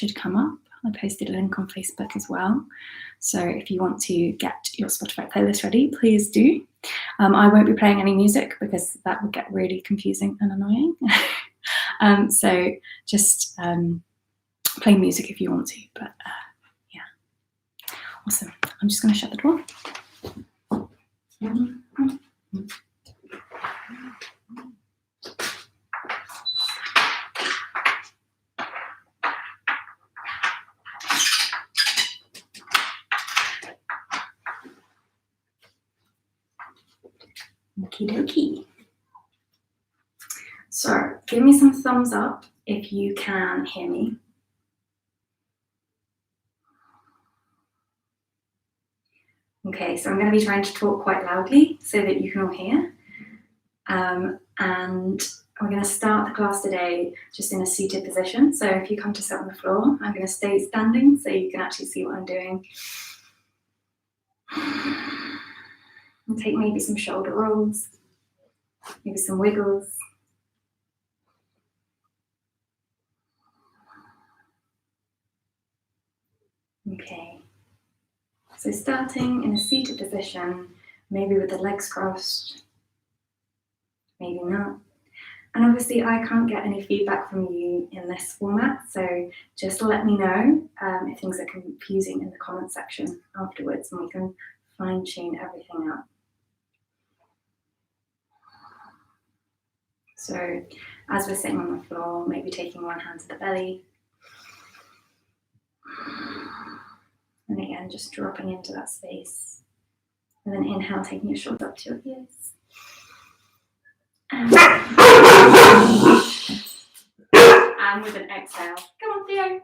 should come up. I posted a link on Facebook as well. So if you want to get your Spotify playlist ready, please do. I won't be playing any music because that would get really confusing and annoying. So just play music if you want to, but yeah. Awesome. I'm just going to shut the door. Okie dokie. So give me some thumbs up if you can hear me. Okay, so I'm going to be trying to talk quite loudly so that you can all hear. And we're going to start the class today just in a seated position. So if you come to sit on the floor, I'm going to stay standing so you can actually see what I'm doing. And take maybe some shoulder rolls, maybe some wiggles. Okay, so starting in a seated position, maybe with the legs crossed, maybe not. And obviously I can't get any feedback from you in this format, so just let me know if things are confusing in the comment section afterwards and we can fine tune everything out. So as we're sitting on the floor, maybe taking one hand to the belly. And again, just dropping into that space. And then inhale, taking your shoulders up to your ears. And with an exhale, come on Theo.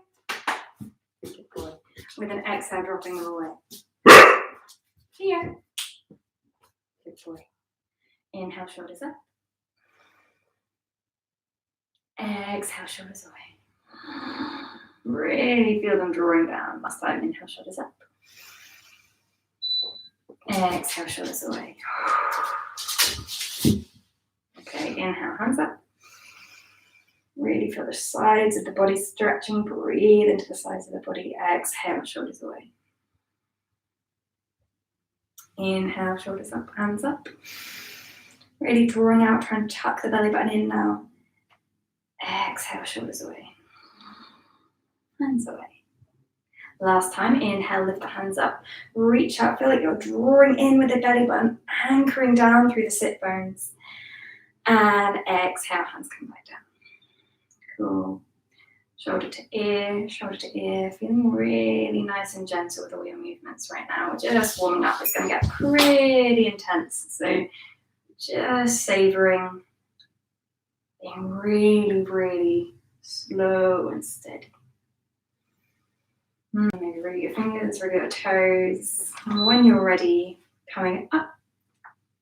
Good boy. With an exhale, dropping it away. Theo. Good boy. Inhale, shoulders up. Exhale, shoulders away. Really feel them drawing down. Last time, inhale, shoulders up. Exhale, shoulders away. Okay, inhale, hands up. Really feel the sides of the body stretching. Breathe into the sides of the body. Exhale, shoulders away. Inhale, shoulders up, hands up. Really drawing out, trying to tuck the belly button in now. Exhale, shoulders away. Hands away. Last time, inhale, lift the hands up. Reach out, feel like you're drawing in with the belly button, anchoring down through the sit bones. And exhale, hands come back down. Cool. Shoulder to ear, feeling really nice and gentle with all your movements right now. We're just warming up. It's going to get pretty intense. So just savoring, being really, really slow and steady. Maybe wriggle your fingers, wriggle your toes. And when you're ready, coming up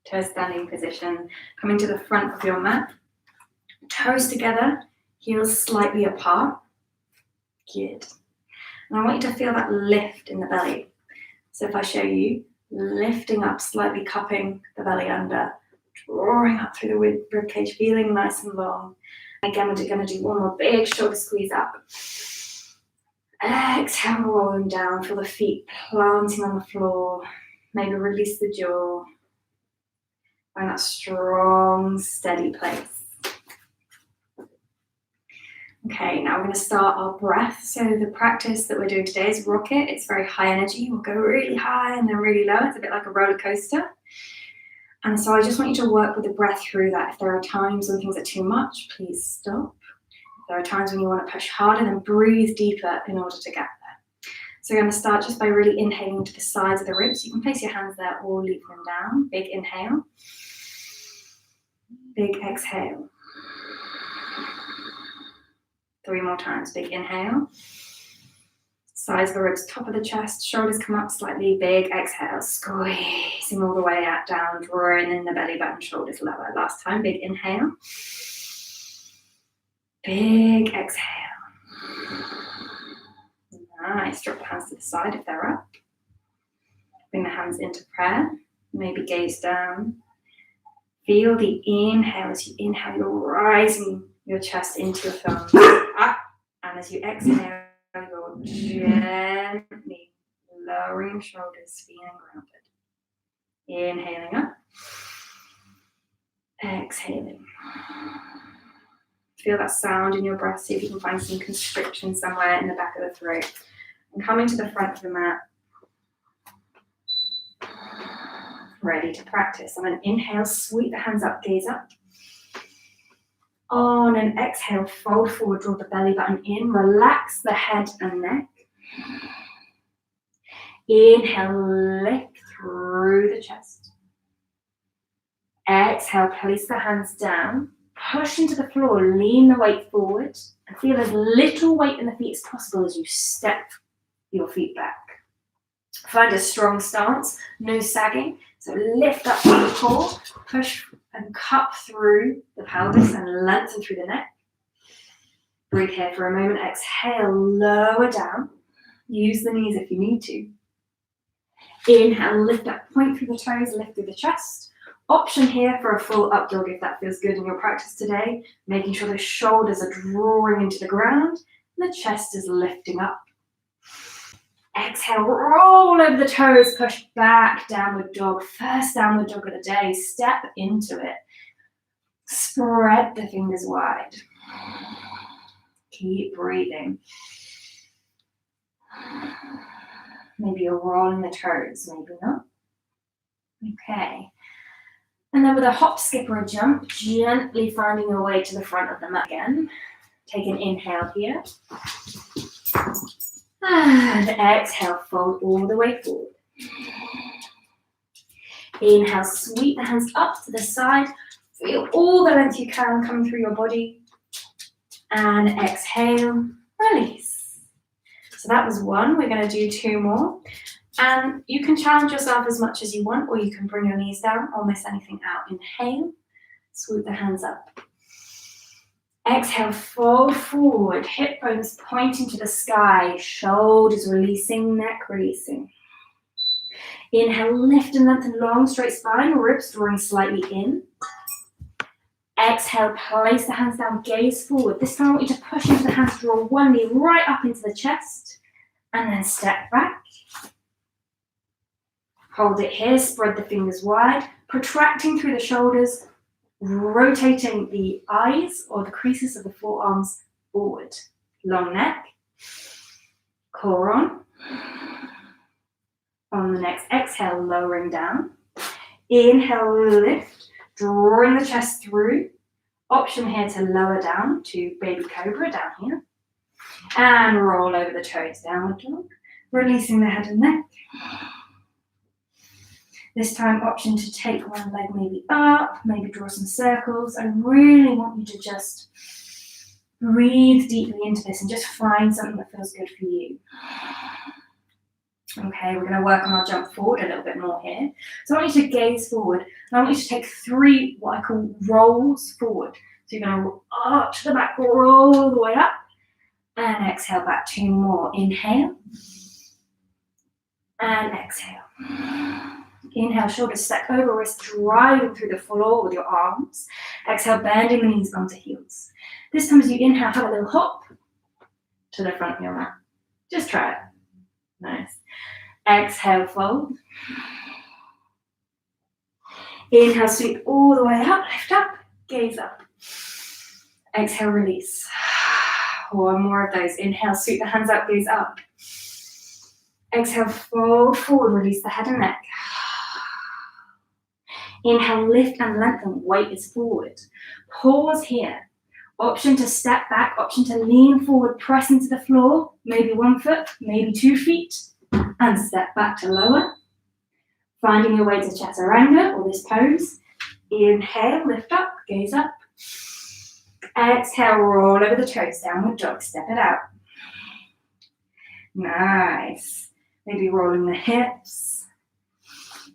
to a standing position, coming to the front of your mat, toes together, heels slightly apart. Good. And I want you to feel that lift in the belly. So if I show you, lifting up, slightly cupping the belly under, drawing up through the rib cage, feeling nice and long. Again, we're going to do one more big shoulder squeeze up. Exhale, rolling down, feel the feet planting on the floor. Maybe release the jaw. Find that strong, steady place. Okay, now we're going to start our breath. So the practice that we're doing today is rocket. It's very high energy. We'll go really high and then really low. It's a bit like a roller coaster. And so I just want you to work with the breath through that. If there are times when things are too much, please stop. If there are times when you want to push harder, then breathe deeper in order to get there. So we're going to start just by really inhaling to the sides of the ribs. You can place your hands there or leave them down. Big inhale. Big exhale. 3 more times. Big inhale. Sides of the ribs, top of the chest, shoulders come up slightly. Big exhale. Squeezing all the way out, down, drawing in the belly button, shoulders lower. Last time. Big inhale. Big exhale. Nice. Drop the hands to the side if they're up. Bring the hands into prayer. Maybe gaze down. Feel the inhale. As you inhale, you're rising your chest into your thumbs. Up. And as you exhale, You're gently lowering the shoulders, feeling grounded. Inhaling up. Exhaling. Feel that sound in your breath. See if you can find some constriction somewhere in the back of the throat. And coming to the front of the mat. Ready to practice. On an inhale, sweep the hands up, gaze up. On an exhale, fold forward, draw the belly button in, relax the head and neck. Inhale, lift through the chest. Exhale, place the hands down, push into the floor, lean the weight forward, and feel as little weight in the feet as possible as you step your feet back. Find a strong stance, no sagging. So lift up from the core, push and cup through the pelvis and lengthen through the neck. Breathe here for a moment. Exhale, lower down. Use the knees if you need to. Inhale, lift up, point through the toes, lift through the chest. Option here for a full up dog if that feels good in your practice today. Making sure the shoulders are drawing into the ground and the chest is lifting up. Exhale, roll over the toes, push back, downward dog. First downward dog of the day. Step into it. Spread the fingers wide. Keep breathing. Maybe you're rolling the toes, maybe not. Okay. And then with a hop, skip, or a jump, gently finding your way to the front of the mat again. Take an inhale here. And exhale, fold all the way forward. Inhale, sweep the hands up to the side. Feel all the length you can come through your body. And exhale, release. So that was one. We're going to do two more. And you can challenge yourself as much as you want, or you can bring your knees down or miss anything out. Inhale, swoop the hands up. Exhale, fold forward, hip bones pointing to the sky, shoulders releasing, neck releasing. Inhale, lift and lengthen, long straight spine, ribs drawing slightly in. Exhale, place the hands down, gaze forward. This time I want you to push into the hands, draw one knee right up into the chest, and then step back. Hold it here, spread the fingers wide, protracting through the shoulders, rotating the eyes or the creases of the forearms forward. Long neck, core on. On the next exhale, lowering down. Inhale, lift, drawing the chest through. Option here to lower down to baby cobra down here. And roll over the toes, downward dog, releasing the head and neck. This time, option to take one leg maybe up, maybe draw some circles. I really want you to just breathe deeply into this and just find something that feels good for you. Okay, we're going to work on our jump forward a little bit more here. So I want you to gaze forward. And I want you to take 3 what I call rolls forward. So you're going to arch the back, roll the way up, and exhale back. 2 more. Inhale, and exhale. Inhale, shoulders stack over, wrists driving through the floor with your arms. Exhale, bending the knees onto heels. This time as you inhale, have a little hop to the front of your mat. Just try it. Nice. Exhale, fold. Inhale, sweep all the way up, lift up, gaze up. Exhale, release. 1 more of those. Inhale, sweep the hands up, gaze up. Exhale, fold forward, release the head and neck. Inhale, lift and lengthen, weight is forward. Pause here. Option to step back, option to lean forward, press into the floor, maybe 1 foot, maybe 2 feet, and step back to lower. Finding your way to chaturanga or this pose. Inhale, lift up, gaze up. Exhale, roll over the toes, downward dog, step it out. Nice. Maybe rolling the hips.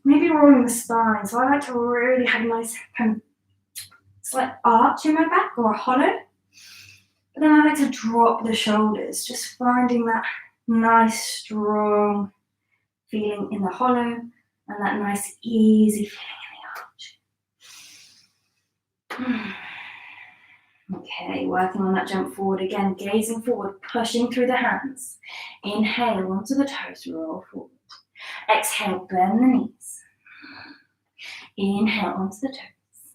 Maybe rolling the spine. So I like to really have a nice kind of slight arch in my back or a hollow. But then I like to drop the shoulders, just finding that nice, strong feeling in the hollow and that nice, easy feeling in the arch. Okay, working on that jump forward again, gazing forward, pushing through the hands. Inhale onto the toes, roll forward. Exhale, bend the knees. Inhale onto the toes.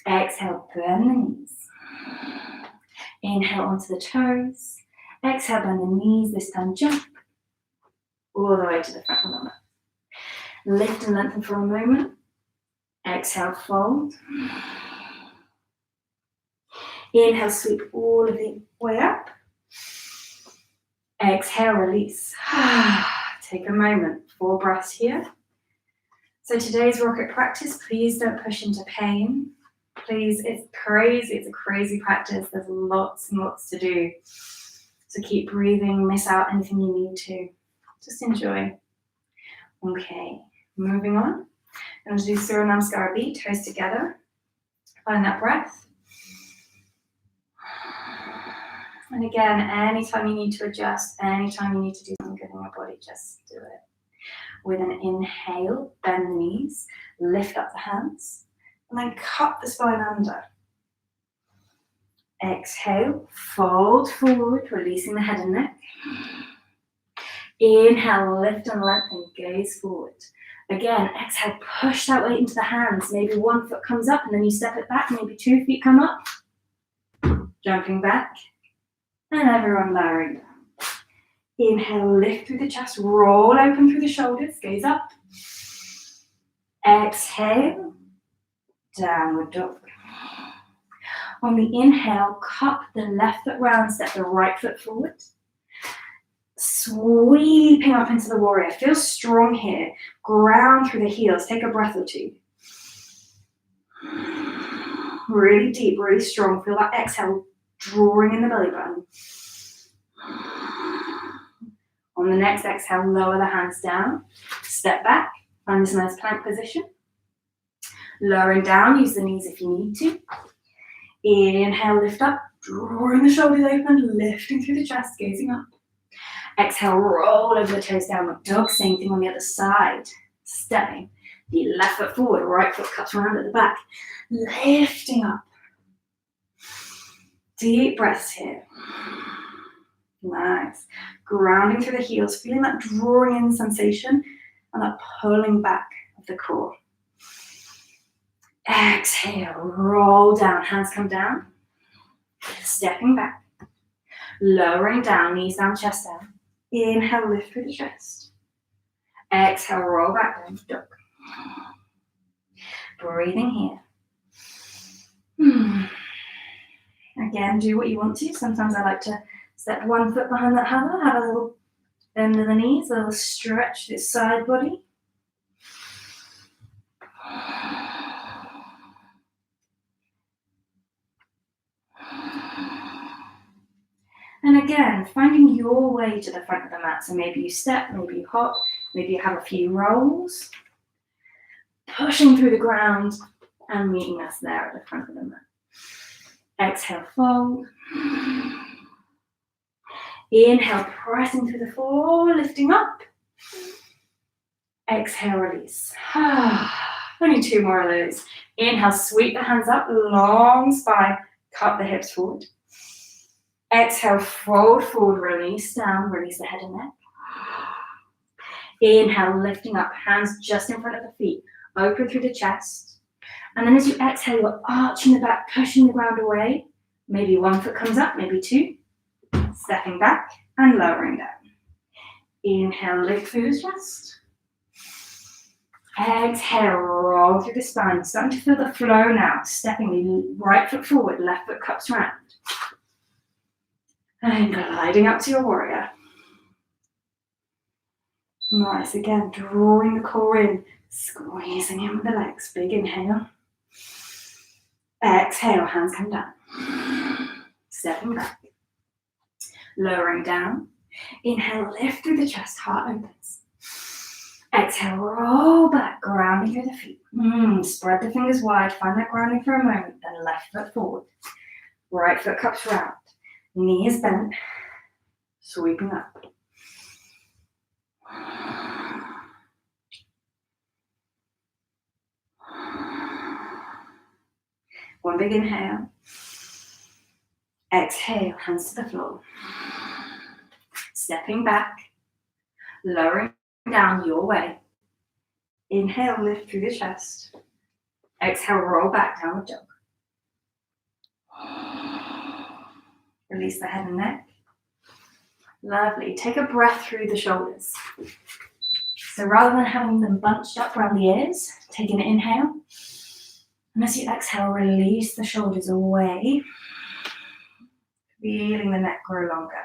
Exhale, bend the knees. Inhale onto the toes. Exhale, bend the knees. This time jump all the way to the front of the mat. Lift and lengthen for a moment. Exhale, fold. Inhale, sweep all of the way up. Exhale, release. Take a moment, 4 breaths here. So today's rocket practice, please don't push into pain. Please, it's crazy, it's a crazy practice. There's lots and lots to do. So keep breathing, miss out anything you need to. Just enjoy. Okay, moving on. I'm going to do Surya Namaskar beat, toes together. Find that breath. And again, anytime you need to adjust, anytime you need to do something good in your body, just do it. With an inhale, bend the knees, lift up the hands, and then cut the spine under. Exhale, fold forward, releasing the head and neck. Inhale, lift and lengthen, gaze forward. Again, exhale, push that weight into the hands. Maybe 1 foot comes up and then you step it back. Maybe 2 feet come up. Jumping back. And everyone lowering down. Inhale, lift through the chest, roll open through the shoulders, gaze up. Exhale, downward dog. On the inhale, cup the left foot round, step the right foot forward. Sweeping up into the warrior. Feel strong here. Ground through the heels. Take a breath or 2. Really deep, really strong. Feel that exhale drawing in the belly button. On the next exhale, lower the hands down. Step back. Find this nice plank position. Lowering down, use the knees if you need to. Inhale, lift up. Drawing the shoulders open, lifting through the chest, gazing up. Exhale, roll over the toes, downward dog. Same thing on the other side. Stepping. The left foot forward, right foot cups around at the back. Lifting up. Deep breaths here. Nice. Grounding through the heels, feeling that drawing in sensation and that pulling back of the core. Exhale, roll down, hands come down. Stepping back. Lowering down, knees down, chest down. Inhale, lift through the chest. Exhale, roll back down, dog. Breathing here. Again, do what you want to. Sometimes I like to step 1 foot behind that hover, have a little bend of the knees, a little stretch this side body. And again, finding your way to the front of the mat. So maybe you step, maybe you hop, maybe you have a few rolls. Pushing through the ground and meeting us there at the front of the mat. Exhale, fold. Inhale, pressing through the floor, lifting up. Exhale, release. Only 2 more of those. Inhale, sweep the hands up, long spine, cut the hips forward. Exhale, fold forward, release down, release the head and neck. Inhale, lifting up, hands just in front of the feet, open through the chest. And then as you exhale, you're arching the back, pushing the ground away. Maybe 1 foot comes up, maybe 2. Stepping back and lowering down. Inhale, lift through the chest. Exhale, roll through the spine. Starting to feel the flow now. Stepping the right foot forward, left foot cups round. And gliding up to your warrior. Nice, again, drawing the core in, squeezing in with the legs. Big inhale. Exhale, hands come down. Stepping back. Lowering down. Inhale, lift through the chest, heart opens. Exhale, roll back, grounding through the feet. Spread the fingers wide, find that grounding for a moment, then left foot forward. Right foot cups round. Knee is bent, sweeping up. One big inhale. Exhale, hands to the floor. Stepping back, lowering down your way. Inhale, lift through the chest. Exhale, roll back, downward dog. Release the head and neck. Lovely. Take a breath through the shoulders. So rather than having them bunched up around the ears, take an inhale. And as you exhale, release the shoulders away. Feeling the neck grow longer.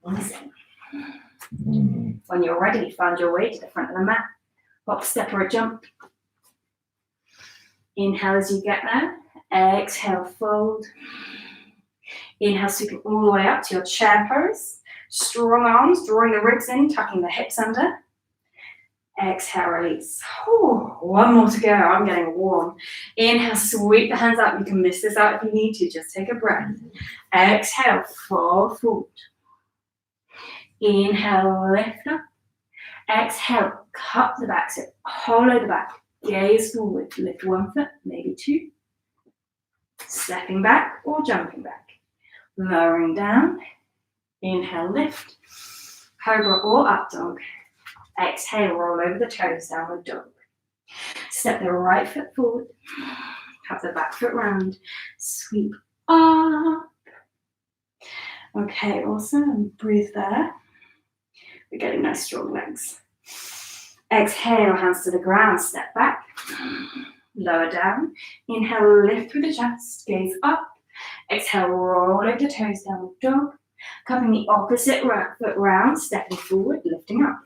Listen. When you're ready, find your way to the front of the mat. Hop, step, or a jump. Inhale as you get there. Exhale, fold. Inhale, sweeping all the way up to your chair pose. Strong arms, drawing the ribs in, tucking the hips under. Exhale, release. Ooh, one more to go. I'm getting warm. Inhale, sweep the hands up. You can miss this out if you need to. Just take a breath. Exhale, fall forward. Inhale, lift up. Exhale, cup the back, so hollow the back. Gaze forward. Lift one foot, maybe two. Stepping back or jumping back. Lowering down. Inhale, lift. Cobra or up dog. Exhale, roll over the toes, downward dog. Step the right foot forward. Cup the back foot round. Sweep up. Okay, awesome. Breathe there. We're getting nice strong legs. Exhale, hands to the ground. Step back. Lower down. Inhale, lift through the chest. Gaze up. Exhale, roll over the toes, downward dog. Cupping the opposite foot round. Stepping forward, lifting up.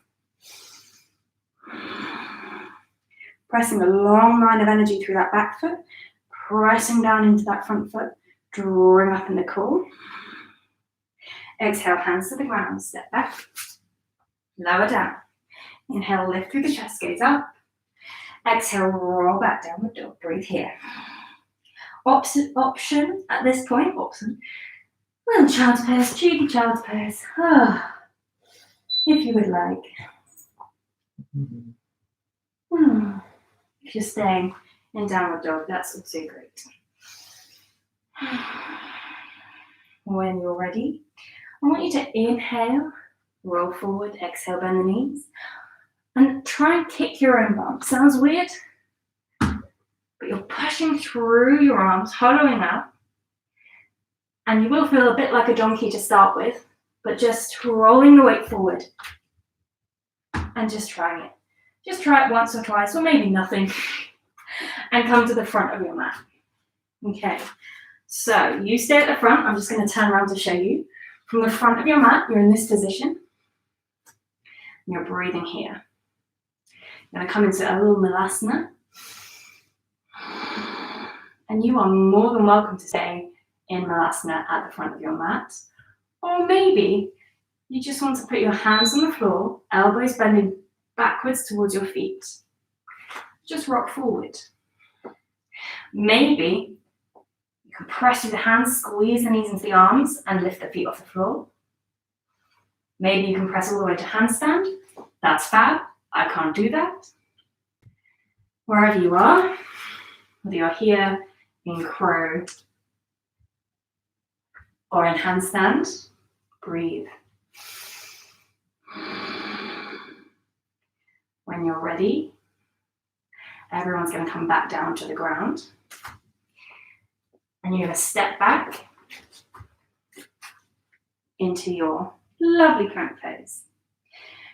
Pressing a long line of energy through that back foot, pressing down into that front foot, drawing up in the core. Exhale, hands to the ground, step back, lower down. Inhale, lift through the chest, gaze up. Exhale, roll back, downward dog, breathe here. Option at this point, little child's pose, cheeky child's pose, if you would like. If you're staying in downward dog, that's also great. When you're ready, I want you to inhale, roll forward, exhale, bend the knees, and try and kick your own bum. Sounds weird, but you're pushing through your arms, hollowing out, and you will feel a bit like a donkey to start with, but just rolling the weight forward and just trying it. Just try it once or twice, or maybe nothing, and come to the front of your mat. Okay, so you stay at the front. I'm just going to turn around to show you. From the front of your mat, you're in this position. And you're breathing here. You're going to come into a little Malasana. And you are more than welcome to stay in Malasana at the front of your mat. Or maybe you just want to put your hands on the floor, elbows bending backwards towards your feet. Just rock forward. Maybe you can press through the hands, squeeze the knees into the arms, and lift the feet off the floor. Maybe you can press all the way to handstand. That's fab. I can't do that. Wherever you are, whether you're here in crow or in handstand, breathe. When you're ready, everyone's going to come back down to the ground. And you're going to step back into your lovely plank pose.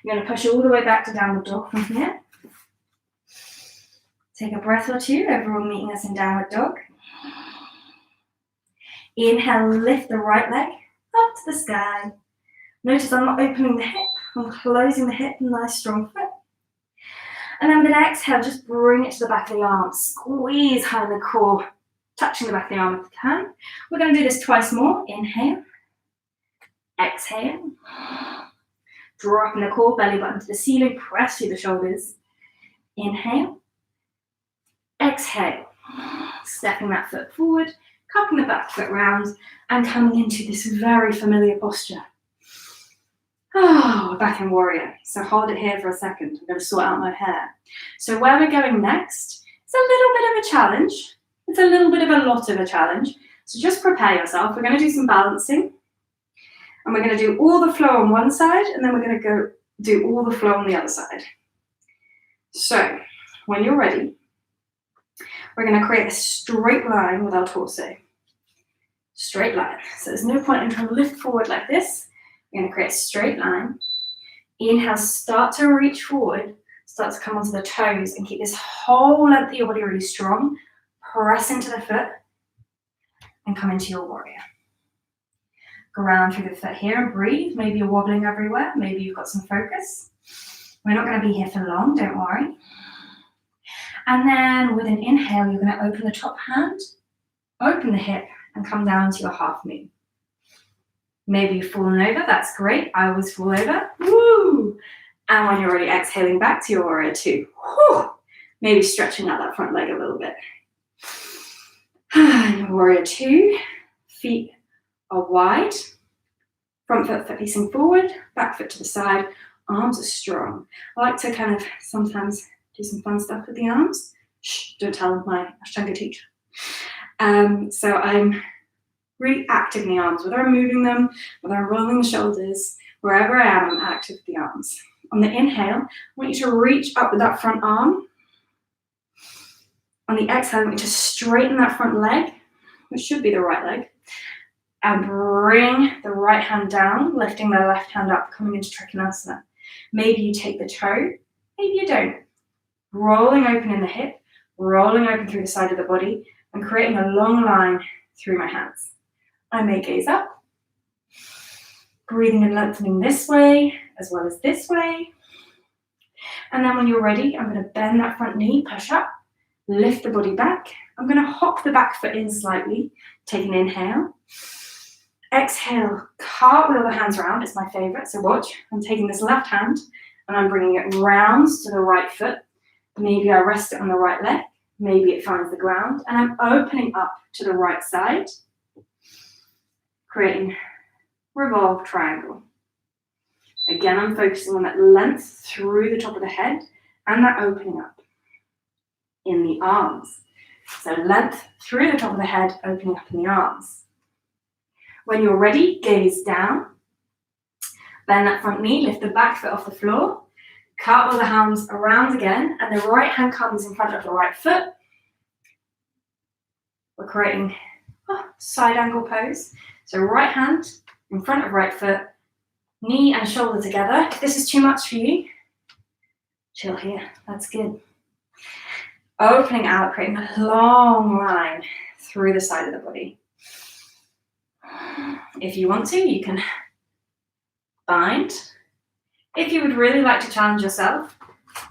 You're going to push all the way back to downward dog from here. Take a breath or two, everyone meeting us in downward dog. Inhale, lift the right leg up to the sky. Notice I'm not opening the hip, I'm closing the hip, nice strong foot. And then with an exhale, just bring it to the back of the arm. Squeeze high in the core, touching the back of the arm if you can. We're going to do this twice more. Inhale. Exhale. Draw up in the core, belly button to the ceiling. Press through the shoulders. Inhale. Exhale. Stepping that foot forward, cupping the back foot round, and coming into this very familiar posture. Oh, we're back in warrior. So hold it here for a second. I'm going to sort out my hair. So where we're going next, it's a little bit of a challenge. It's a little bit of a lot of a challenge, So just prepare yourself. We're going to do some balancing. And we're going to do all the flow on one side, and then we're going to go do all the flow on the other side. So when you're ready, we're going to create a straight line with our torso. Straight line. So there's no point in trying to lift forward like this. We're going to create a straight line. Inhale, start to reach forward. Start to come onto the toes and keep this whole length of your body really strong. Press into the foot and come into your warrior. Ground through the foot here and breathe. Maybe you're wobbling everywhere. Maybe you've got some focus. We're not going to be here for long, don't worry. And then with an inhale, you're going to open the top hand, open the hip, and come down to your half moon. Maybe you've fallen over. That's great. I always fall over. Woo! And when you're ready, exhaling back to your warrior two. Whew. Maybe stretching out that front leg a little bit. Warrior two. Feet are wide. Front foot facing forward. Back foot to the side. Arms are strong. I like to kind of sometimes do some fun stuff with the arms. Shh, don't tell my Ashtanga teacher. So I'm really active in the arms, whether I'm moving them, whether I'm rolling the shoulders, wherever I am, I'm active with the arms. On the inhale, I want you to reach up with that front arm. On the exhale, I want you to straighten that front leg, which should be the right leg, and bring the right hand down, lifting the left hand up, coming into Trikonasana. Maybe you take the toe, maybe you don't. Rolling open in the hip, rolling open through the side of the body, and creating a long line through my hands. I may gaze up, breathing and lengthening this way, as well as this way. And then when you're ready, I'm going to bend that front knee, push up, lift the body back. I'm going to hop the back foot in slightly, take an inhale. Exhale, cartwheel the hands around, it's my favorite, so watch. I'm taking this left hand and I'm bringing it round to the right foot. Maybe I rest it on the right leg, maybe it finds the ground, and I'm opening up to the right side, creating revolve triangle. Again, I'm focusing on that length through the top of the head and that opening up in the arms. So length through the top of the head, opening up in the arms. When you're ready, gaze down. Bend that front knee, lift the back foot off the floor. Cartwheel the hands around again, and the right hand comes in front of the right foot. We're creating a side angle pose. So right hand in front of right foot, knee and shoulder together. If this is too much for you, chill here, that's good. Opening out, creating a long line through the side of the body. If you want to, you can bind. If you would really like to challenge yourself,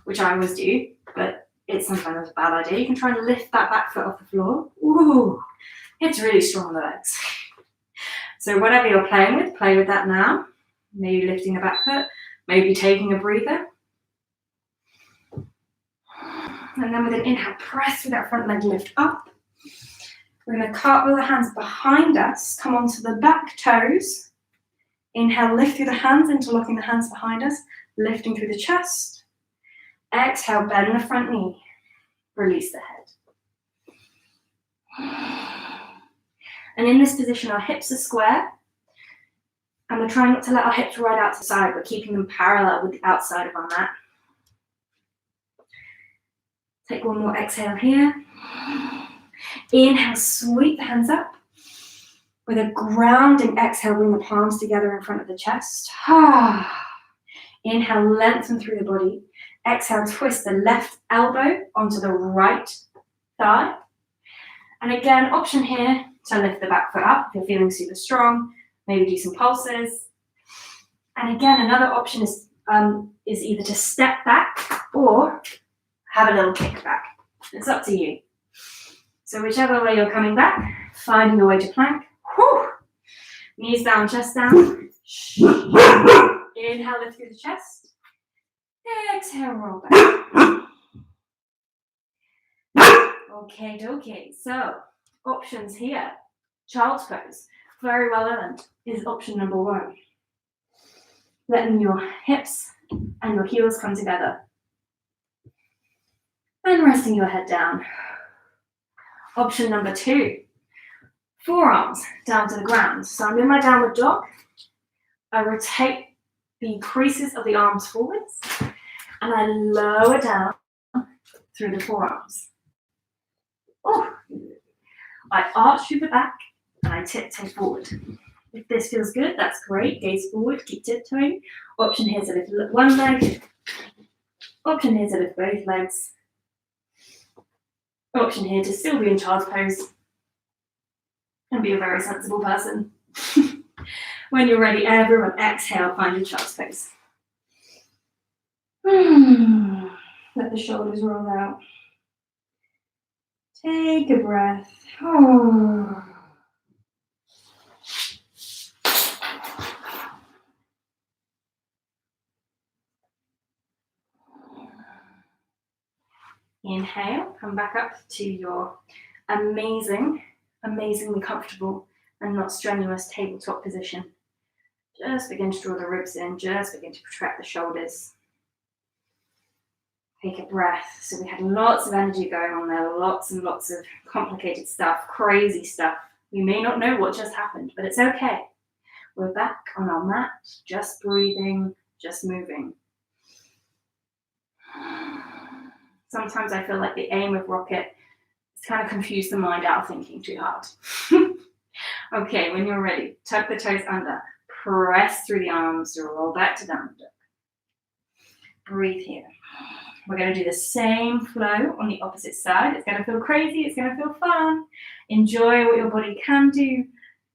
which I always do, but it's sometimes a bad idea, you can try and lift that back foot off the floor. Ooh, it's really strong on the legs. So whatever you're playing with, play with that now. Maybe lifting the back foot, maybe taking a breather. And then with an inhale, press through that front leg, lift up. We're going to cartwheel the hands behind us, come onto the back toes. Inhale, lift through the hands, interlocking the hands behind us, lifting through the chest. Exhale, bend the front knee, release the head. And in this position, our hips are square, and we're trying not to let our hips ride out to the side. We're keeping them parallel with the outside of our mat. Take one more exhale here. Inhale, sweep the hands up. With a grounding exhale, bring the palms together in front of the chest. Inhale, lengthen through the body. Exhale, twist the left elbow onto the right thigh. And again, option here to lift the back foot up if you're feeling super strong. Maybe do some pulses. And again, another option is either to step back or have a little kick back. It's up to you. So whichever way you're coming back, finding your way to plank. Whew. Knees down, chest down. Inhale, lift through the chest. Exhale, roll back. Okay. So options here. Child's pose, very relevant, is option number one. Letting your hips and your heels come together. And resting your head down. Option number two. Forearms down to the ground. So I'm in my downward dog. I rotate the creases of the arms forwards and I lower down through the forearms. Oh, I arch through the back and I tiptoe forward. If this feels good, that's great. Gaze forward, keep tiptoeing. Option here to lift one leg. Option here to lift both legs. Option here to still be in child's pose and be a very sensible person. When you're ready, everyone exhale, find your child's pose. Let the shoulders roll out. Take a breath. Oh. Inhale, come back up to your amazingly comfortable and not strenuous tabletop position. Just begin to draw the ribs in, just begin to protract the shoulders. Take a breath. So we had lots of energy going on there, lots and lots of complicated stuff, crazy stuff. We may not know what just happened, but it's okay. We're back on our mat, just breathing, just moving. Sometimes I feel like the aim of Rocket is kind of confuse the mind out of thinking too hard. Okay, when you're ready, tuck the toes under, press through the arms, roll back to downward dog. Breathe here. We're going to do the same flow on the opposite side. It's going to feel crazy, it's going to feel fun. Enjoy what your body can do.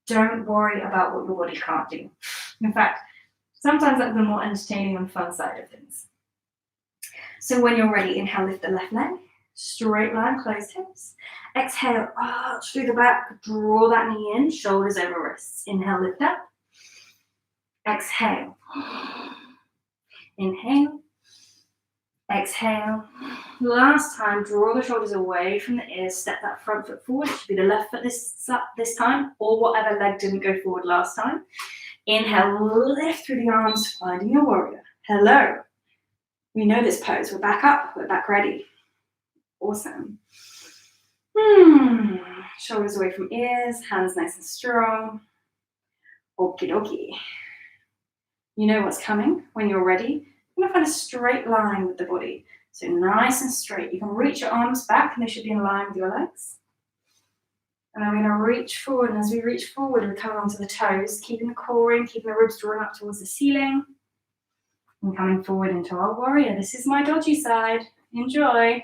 Don't worry about what your body can't do. In fact, sometimes that's the more entertaining and fun side of things. So when you're ready, inhale, lift the left leg, straight line, closed hips. Exhale, arch through the back, draw that knee in, shoulders over wrists. Inhale, lift up. Exhale. Inhale. Exhale. Last time, draw the shoulders away from the ears, step that front foot forward. It should be the left foot this time, or whatever leg didn't go forward last time. Inhale, lift through the arms, finding your warrior. Hello. We know this pose. We're back up. We're back ready. Awesome. Shoulders away from ears, hands nice and strong. Okie dokie. You know what's coming. When you're ready, you're going to find a straight line with the body. So nice and straight. You can reach your arms back and they should be in line with your legs. And then we're going to reach forward. And as we reach forward, we come onto the toes, keeping the core in, keeping the ribs drawn up towards the ceiling. And coming forward into our warrior. This is my dodgy side. Enjoy.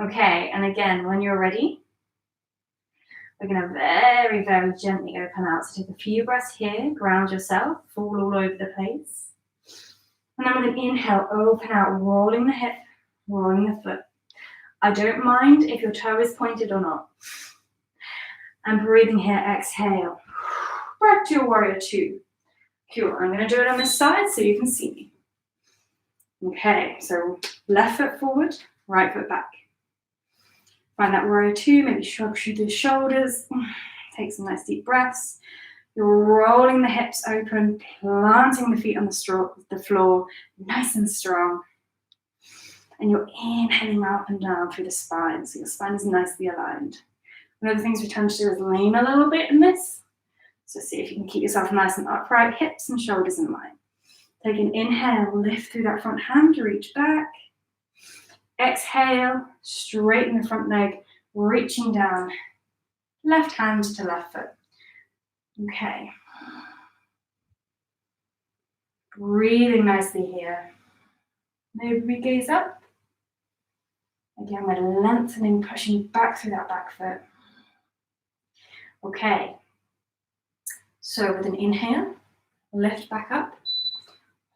Okay, and again, when you're ready, we're going to very, very gently open out. So take a few breaths here, ground yourself, fall all over the place. And then with an inhale, open out, rolling the hip, rolling the foot. I don't mind if your toe is pointed or not. And breathing here, exhale. Back to your warrior two. Cool, I'm going to do it on this side so you can see me. Okay, so left foot forward, right foot back. Find that warrior two, maybe shrug through the shoulders. Take some nice deep breaths. You're rolling the hips open, planting the feet on the floor, nice and strong. And you're inhaling up and down through the spine, so your spine is nicely aligned. One of the things we tend to do is lean a little bit in this. So see if you can keep yourself nice and upright, hips and shoulders in line. Take an inhale, lift through that front hand, reach back. Exhale, straighten the front leg, reaching down, left hand to left foot. Okay. Breathing nicely here. Maybe we gaze up. Again, we're lengthening, pushing back through that back foot. Okay. So with an inhale, lift back up.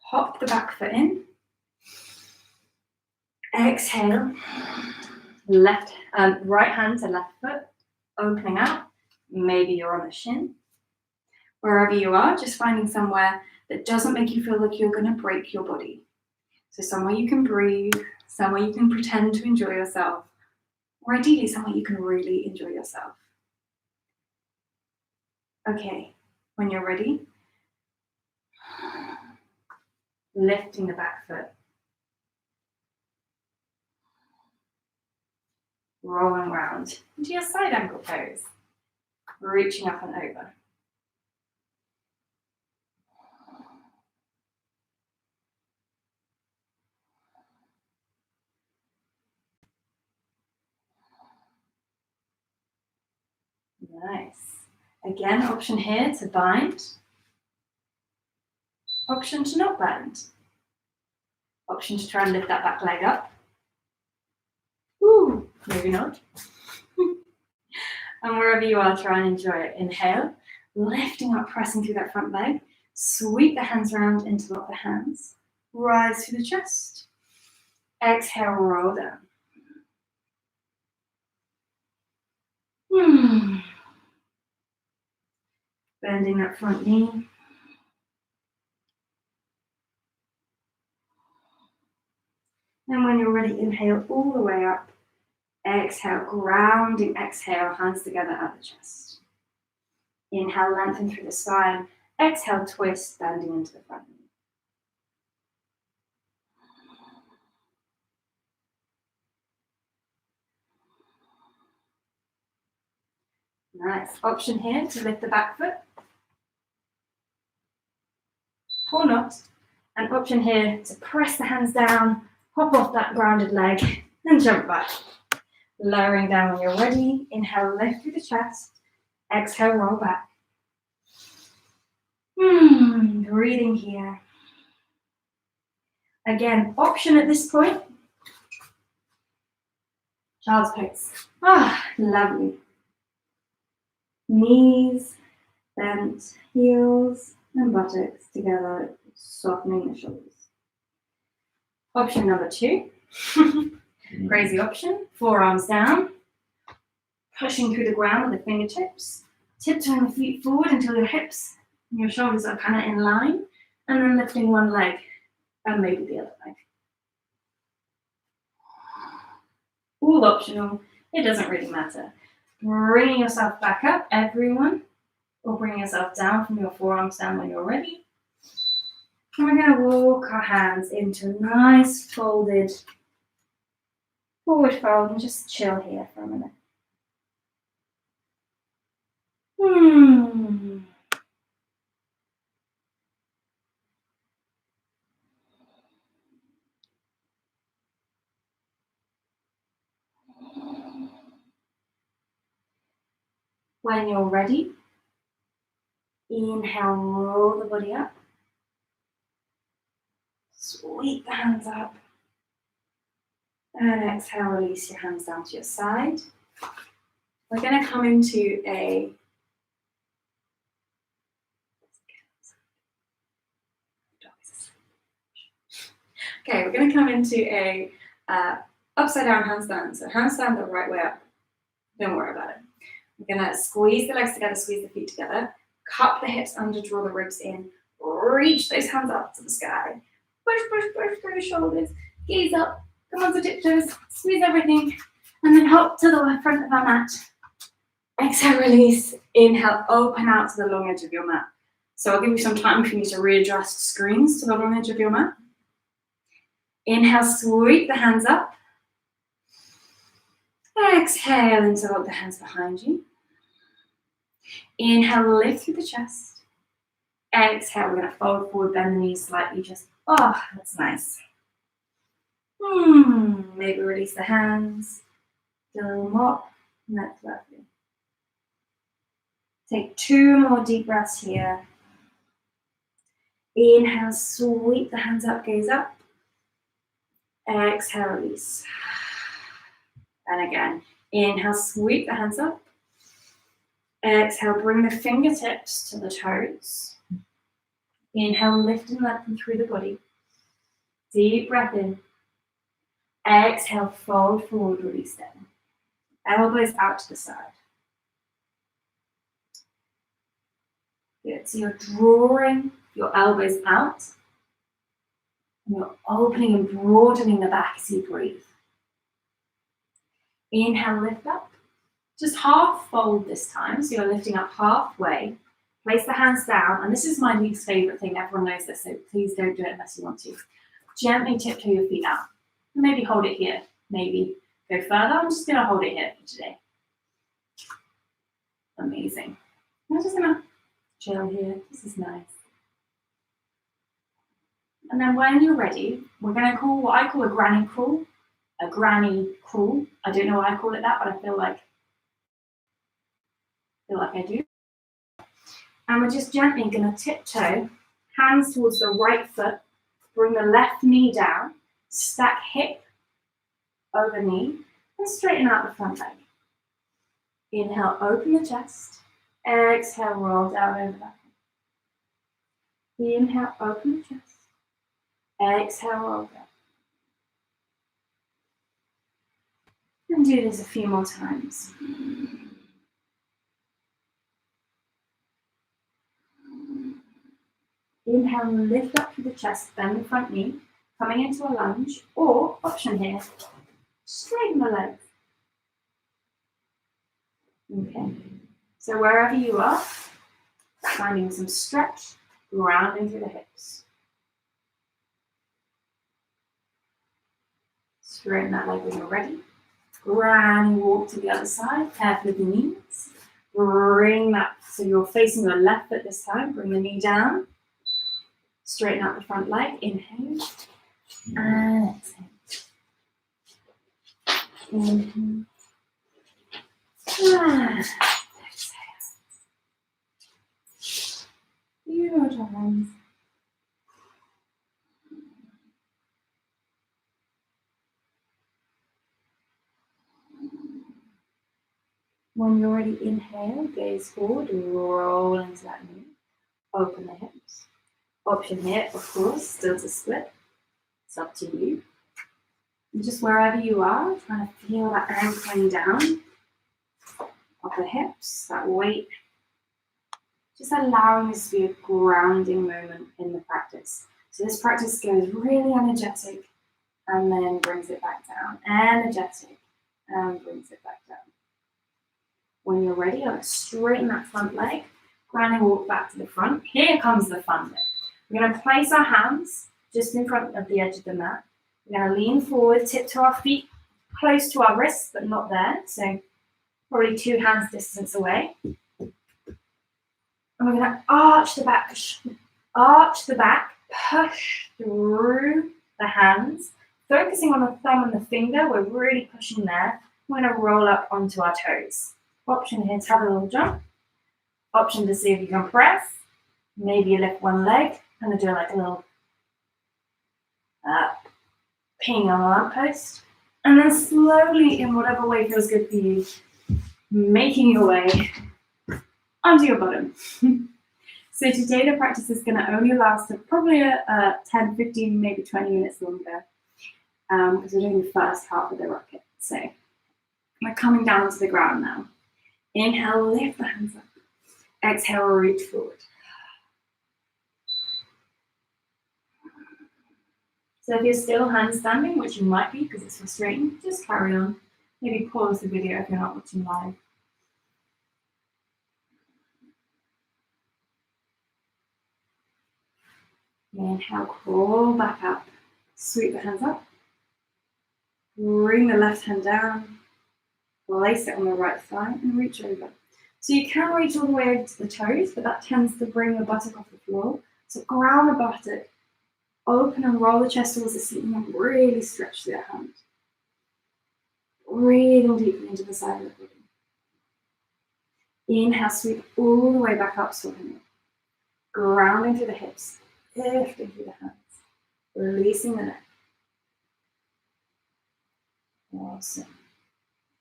Hop the back foot in. Exhale. Right hand to left foot, opening out. Maybe you're on the shin. Wherever you are, just finding somewhere that doesn't make you feel like you're going to break your body. So somewhere you can breathe, somewhere you can pretend to enjoy yourself, or ideally somewhere you can really enjoy yourself. Okay, when you're ready, lifting the back foot. Rolling around into your side angle pose. reaching up and over. Nice. Again, option here to bind. Option to not bind. Option to try and lift that back leg up. Woo, maybe not. And wherever you are, try and enjoy it. Inhale, lifting up, pressing through that front leg. Sweep the hands around, interlock the hands. Rise through the chest. Exhale, roll down. Bending that front knee. And when you're ready, inhale all the way up. Exhale, grounding exhale, hands together at the chest. Inhale, lengthen through the spine. Exhale, twist, bending into the front knee. Nice. Option here to lift the back foot. Or not. And option here to press the hands down, hop off that grounded leg, and jump back. Lowering down when you're ready. Inhale, lift through the chest. Exhale, roll back. Breathing here. Again, option at this point. Child's pose. Lovely. Knees, bent, heels, and buttocks together, softening the shoulders. Option number 2. Crazy option. Forearms down. Pushing through the ground with the fingertips. Tiptoeing the feet forward until your hips and your shoulders are kind of in line. And then lifting one leg and maybe the other leg. All optional. It doesn't really matter. Bringing yourself back up, everyone. Or bringing yourself down from your forearms down when you're ready. And we're going to walk our hands into a nice folded forward fold and just chill here for a minute. When you're ready, inhale, roll the body up. Sweep the hands up. And exhale, release your hands down to your side. We're going to come into a we're going to come into a upside down handstand. So handstand the right way up. Don't worry about it. We're going to squeeze the legs together, squeeze the feet together, cup the hips under, draw the ribs in, reach those hands up to the sky. Push, push, push through your shoulders, gaze up, come onto tiptoes, squeeze everything, and then hop to the front of our mat. Exhale, release. Inhale, open out to the long edge of your mat. So I'll give you some time for you to readjust screens to the long edge of your mat. Inhale, sweep the hands up. Exhale, interlock the hands behind you. Inhale, lift through the chest. Exhale, we're going to fold forward, bend the knees slightly. That's nice. Maybe release the hands. Do a little mop. That's lovely. Take 2 more deep breaths here. Inhale, sweep the hands up, gaze up. Exhale, release. And again, inhale, sweep the hands up. Exhale, bring the fingertips to the toes. Inhale, lift and lengthen through the body. Deep breath in. Exhale, fold forward, release down. Elbows out to the side. Good, so you're drawing your elbows out. And you're opening and broadening the back as you breathe. Inhale, lift up. Just half fold this time, so you're lifting up halfway. Place the hands down, and this is my least favorite thing. Everyone knows this, so please don't do it unless you want to. Gently tiptoe your feet out. Maybe hold it here. Maybe go further. I'm just going to hold it here for today. Amazing. I'm just gonna chill here. This is nice. And then when you're ready, we're gonna call what I call a granny crawl. A granny crawl. I don't know why I call it that, but I feel like I do. And we're just gently gonna tiptoe, hands towards the right foot, bring the left knee down, stack hip over knee, and straighten out the front leg. Inhale, open the chest. Exhale, roll down over that. Inhale, open the chest. Exhale, roll down. And do this a few more times. Inhale, lift up through the chest, bend the front knee, coming into a lunge, or option here, straighten the legs. Okay, so wherever you are, finding some stretch, grounding through the hips. Straighten that leg when you're ready. Granny walk to the other side, careful with the knees. Bring that, so you're facing your left foot this time, bring the knee down. Straighten out the front leg, inhale, and exhale. Inhale, and exhale. Few more times. When you're ready, inhale, gaze forward, roll into that knee, open the hips. Option here, of course, still to split. It's up to you. And just wherever you are, trying to feel that anchoring down of the hips, that weight. Just allowing this to be a grounding moment in the practice. So this practice goes really energetic and then brings it back down. Energetic and brings it back down. When you're ready, I'll straighten that front leg. Granny walk back to the front. Here comes the fun bit. We're going to place our hands just in front of the edge of the mat. We're going to lean forward, tiptoe our feet close to our wrists, but not there. So probably 2 hands distance away. And we're going to arch the back, push through the hands, focusing on the thumb and the finger. We're really pushing there. We're going to roll up onto our toes. Option here to have a little jump. Option to see if you can press. Maybe you lift one leg and do like a little ping on a lamppost. And then slowly, in whatever way feels good for you, making your way onto your bottom. So today the practice is going to only last probably 10, 15, maybe 20 minutes longer because we're doing the first half of the rocket. So we're coming down to the ground now. Inhale, lift the hands up. Exhale, reach forward. So if you're still handstanding, which you might be because it's frustrating, just carry on. Maybe pause the video if you're not watching live. Inhale, crawl back up. Sweep the hands up. Bring the left hand down. Place it on the right thigh and reach over. So you can reach all the way over to the toes, but that tends to bring the buttock off the floor. So ground the buttock, open and roll the chest towards the ceiling and really stretch the hand. Breathing deeply into the side of the body. Inhale, sweep all the way back up, swapping it. Grounding through the hips, lifting through the hands, releasing the neck. Awesome.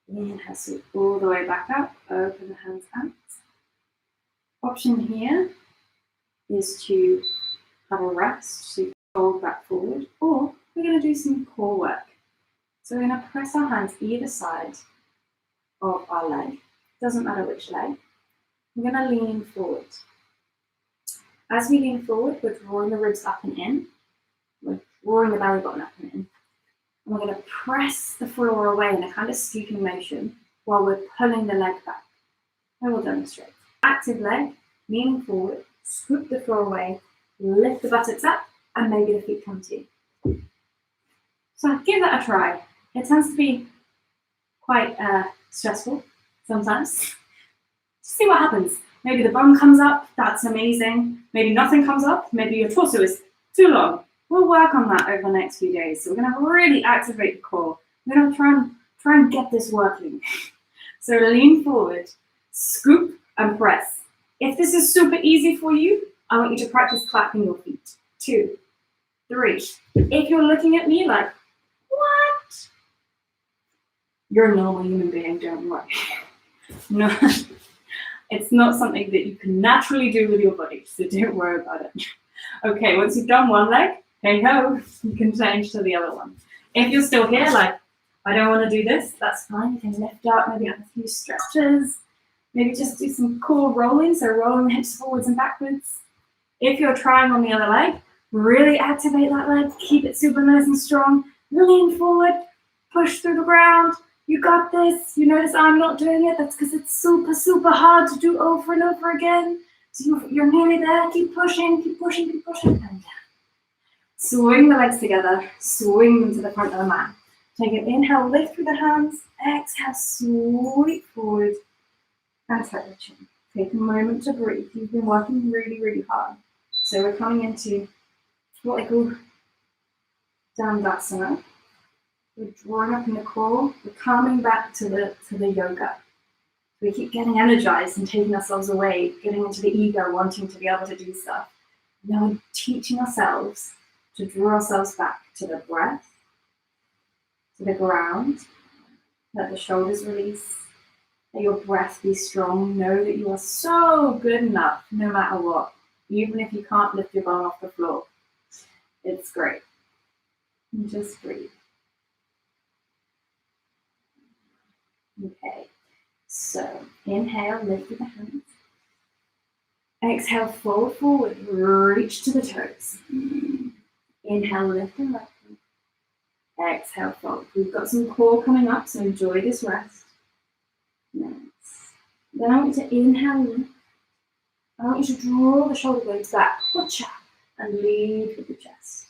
Inhale, sweep all the way back up, open the hands out. Option here is to have a rest, so you fold back forward, or we're going to do some core work. So we're going to press our hands either side of our leg, doesn't matter which leg. We're going to lean forward. As we lean forward, we're drawing the ribs up and in, we're drawing the belly button up and in. And we're going to press the floor away in a kind of scooping motion while we're pulling the leg back. I will demonstrate. Active leg, leaning forward, scoop the floor away, lift the buttocks up, and maybe the feet come to you. So give that a try. It tends to be quite stressful sometimes. See what happens. Maybe the bum comes up, that's amazing. Maybe nothing comes up, maybe your torso is too long. We'll work on that over the next few days. So we're gonna really activate the core. We're gonna try and get this working. So lean forward, scoop and press. If this is super easy for you, I want you to practice clapping your feet. 2, 3. If you're looking at me like, what? You're a normal human being, don't worry. No, it's not something that you can naturally do with your body, so don't worry about it. Okay, once you've done one leg, hey ho, you can change to the other one. If you're still here, like, I don't want to do this, that's fine. You can lift up, maybe have a few stretches, maybe just do some core rolling, so rolling the hips forwards and backwards. If you're trying on the other leg, really activate that leg, keep it super nice and strong, lean forward, push through the ground. You got this. You notice I'm not doing it. That's because it's super, super hard to do over and over again. So you're nearly there. Keep pushing, keep pushing, keep pushing. And down. Swing the legs together. Swing them to the front of the mat. Take an inhale, lift through the hands. Exhale, sweep forward. And tuck the chin. Take a moment to breathe. You've been working really, really hard. So we're coming into what I call Handstands. We're drawing up in the core. We're coming back to the yoga. We keep getting energized and taking ourselves away, getting into the ego, wanting to be able to do stuff. Now we're teaching ourselves to draw ourselves back to the breath, to the ground. Let the shoulders release. Let your breath be strong. Know that you are so good enough, no matter what. Even if you can't lift your bum off the floor. It's great. And just breathe. Okay, so inhale, lift with the hands. Exhale, fold forward, reach to the toes. Inhale, lift and let go. Exhale, fold. We've got some core coming up, so enjoy this rest. Nice. Then I want you to inhale, lift. I want you to draw the shoulder blades back, and lead with the chest.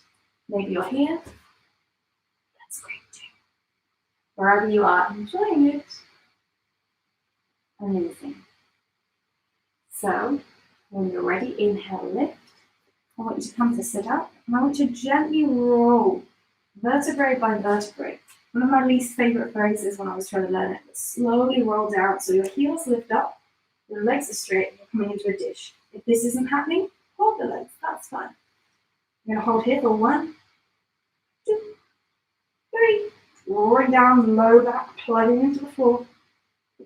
Maybe you're here. That's great too. Wherever you are, enjoying it. Amazing. So, when you're ready, inhale, lift. I want you to come to sit up, and I want you to gently roll, vertebrae by vertebrae. One of my least favorite phrases when I was trying to learn it, but slowly roll down. So your heels lift up, your legs are straight, and you're coming into a dish. If this isn't happening, hold the legs, that's fine. You're gonna hold here for 1, 2, 3. Drawing down, low back, plugging into the floor.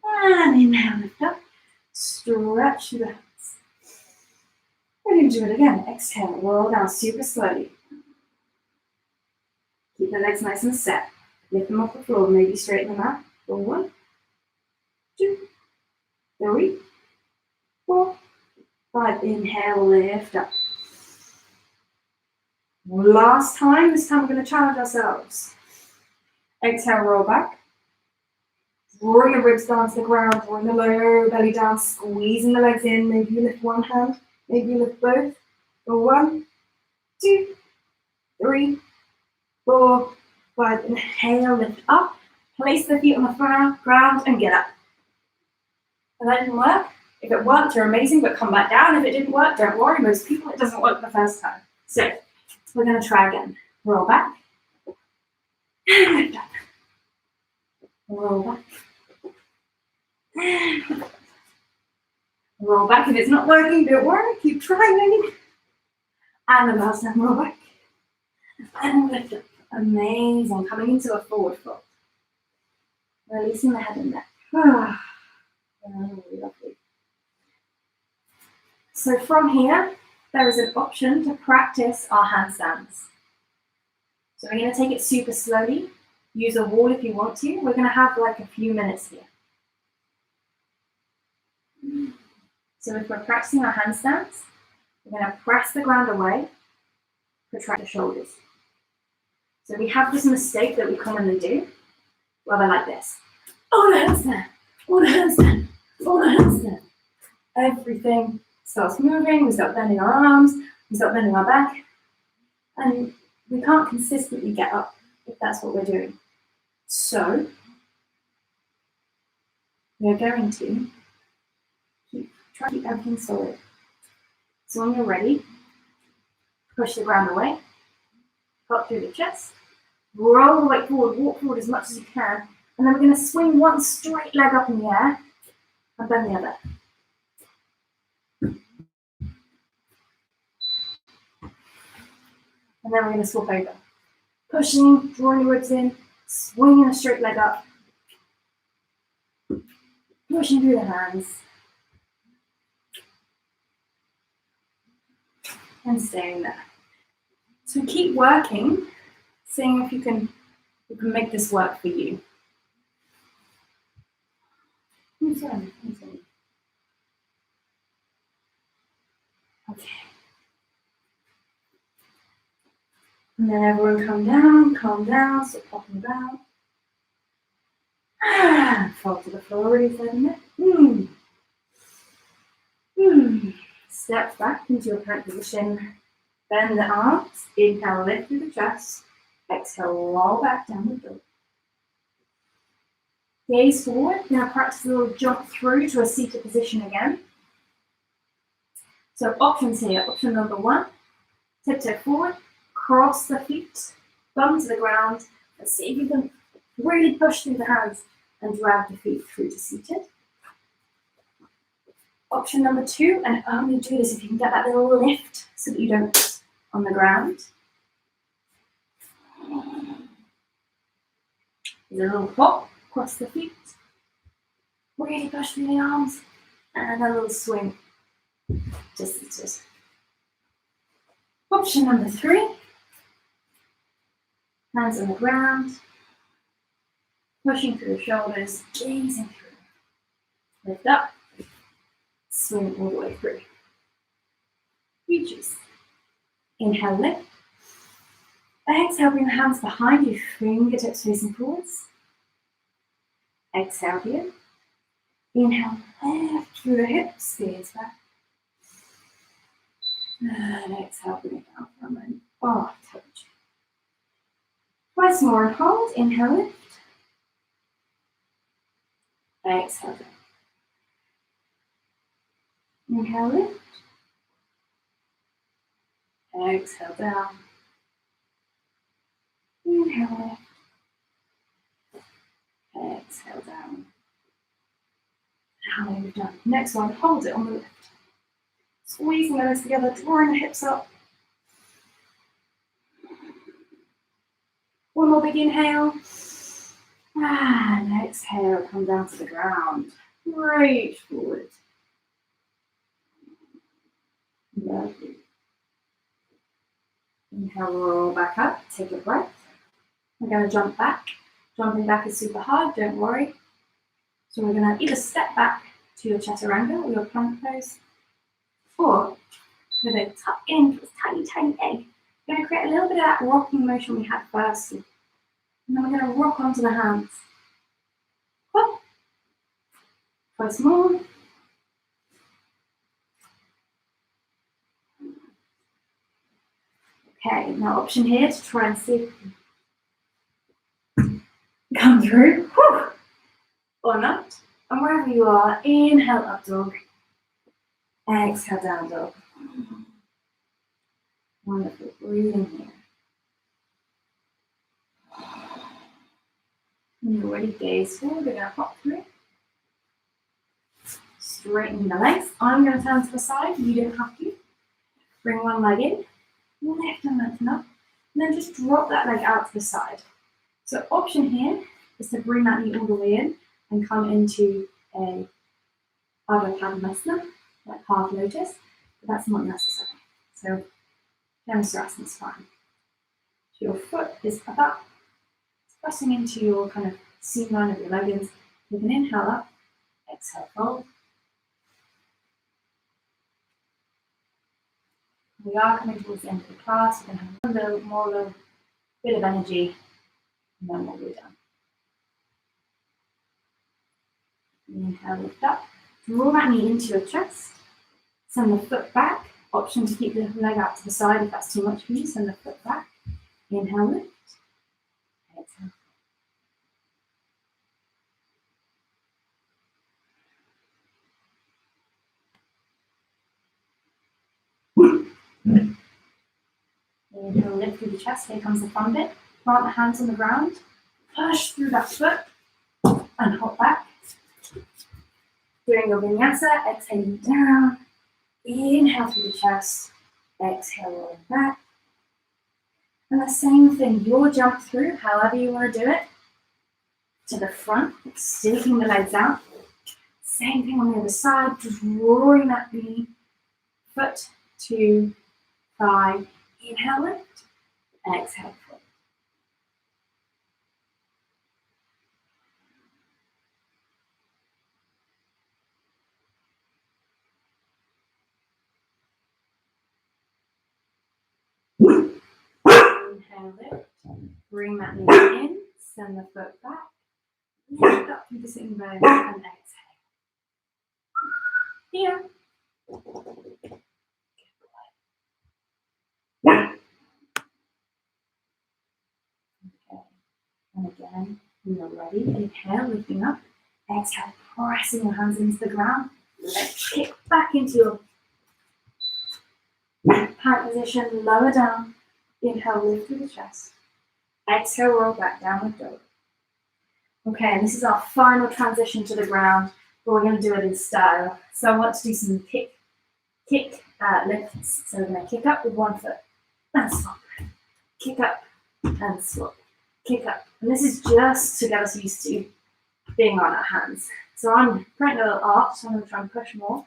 And inhale, lift up. Stretch through the hands. We're going to do it again. Exhale, roll down super slowly. Keep the legs nice and set. Lift them off the floor, maybe straighten them out. For 1, 2, 3, 4, 5. Inhale, lift up. Last time, this time we're going to challenge ourselves. Exhale, roll back. Drawing the ribs down to the ground, drawing the lower belly down, squeezing the legs in. Maybe you lift one hand, maybe you lift both. For 1, 2, 3, 4, 5. Inhale, lift up. Place the feet on the ground and get up. If that didn't work, if it worked, you're amazing, but come back down. If it didn't work, don't worry. Most people, it doesn't work the first time. So we're going to try again. Roll back. And lift up. Roll back. Roll back. If it's not working, don't worry. Keep trying. And the last time, roll back. And lift up. Amazing. Coming into a forward fold. Releasing the head and neck. Oh, lovely. So from here, there is an option to practice our handstands. So we're going to take it super slowly. Use a wall if you want to. We're going to have like a few minutes here. So if we're practicing our handstands, we're going to press the ground away, protract the shoulders. So we have this mistake that we commonly do, where we're like this. Oh, the handstand, oh, the handstand, oh, the handstand. Everything starts moving, we start bending our arms, we start bending our back, and we can't consistently get up if that's what we're doing. So we're going to Try to keep everything solid. So when you're ready, push the ground away, up through the chest, roll the weight forward, walk forward as much as you can, and then we're going to swing one straight leg up in the air and bend the other. And then we're going to swap over. Pushing, drawing your ribs in, swinging a straight leg up, pushing through the hands, and staying there. So keep working, seeing if you can make this work for you. Okay. And then everyone calm down, stop popping about. Fall to the floor, really for a minute. Step back into your current position. Bend the arms. Inhale, lift through the chest. Exhale, roll back down the dog. Gaze forward. Now practice a little jump through to a seated position again. So options here. Option number 1. Tiptoe forward. Cross the feet. Bum to the ground. And see if you can really push through the hands and drag the feet through to seated. Option number 2, and only do this if you can get that little lift so that you don't sit on the ground. There's a little pop across the feet. Really push through the arms. And a little swing to seated. Option number 3. Hands on the ground. Pushing through the shoulders, gazing through. Lift up. Swing all the way through. You choose. Inhale, lift. Exhale, bring the hands behind you, fingertips facing forwards. Exhale here. Inhale, lift through the hips, gaze back. And exhale, bring it down for a moment. Oh, I told you. Twice more and hold. Inhale, lift. Exhale down. Inhale, lift. Exhale down. Inhale, lift. Exhale down. How we've done. Next one, hold it on the lift. Squeezing the legs together, drawing the hips up. One more big inhale. And exhale, come down to the ground. Reach forward. Lovely. Inhale, roll back up, take a breath. We're going to jump back. Jumping back is super hard, don't worry. So we're going to either step back to your chaturanga or your plank pose, or we're going to tuck into this tiny, tiny egg. We're going to create a little bit of that rocking motion we had first. And then we're going to rock onto the hands. Hop. Twice more. Okay, now option here to try and see if we can come through. Whew. Or not. And wherever you are, inhale up dog. Exhale down dog. Wonderful. Breathing here. When you're ready, gaze forward. We're going to hop through. Straighten the legs. I'm going to turn to the side. You don't have to. Bring one leg in. Lift and lengthen up. And then just drop that leg out to the side. So option here is to bring that knee all the way in and come into a Ardha Padmasana, like half lotus, but that's not necessary. So Handstands is fine. So your foot is up, it's pressing into your kind of seam line of your leggings. You can inhale up, exhale fold. We are coming towards the end of the class. We're going to have a little bit of energy, and then we'll be done. Inhale, lift up. Draw that knee into your chest. Send the foot back. Option to keep the leg out to the side if that's too much for you. Send the foot back. Inhale, lift. Exhale. Inhale, lift through the chest. Here comes the fun bit. Plant the hands on the ground. Push through that foot and hop back. Doing your vinyasa, exhaling down. Inhale through the chest. Exhale, rolling back. And the same thing, you'll jump through however you want to do it. To the front, sticking the legs out. Same thing on the other side, drawing that knee, foot to thigh. Inhale, lift. Exhale, foot. Inhale, lift. Bring that knee in, send the foot back. Lift up through the sitting bones and exhale. Here. Okay. And again, when you're ready, inhale, lifting up. Exhale, pressing your hands into the ground. Let's kick back into your plank position, lower down. Inhale, lift through the chest. Exhale, roll back, downward dog. Okay, and this is our final transition to the ground, but we're going to do it in style. So I want to do some kick lifts. So we're going to kick up with one foot and swap. Kick up and swap. Kick up. And this is just to get us used to being on our hands. So I'm creating a little arch, so I'm going to try and push more.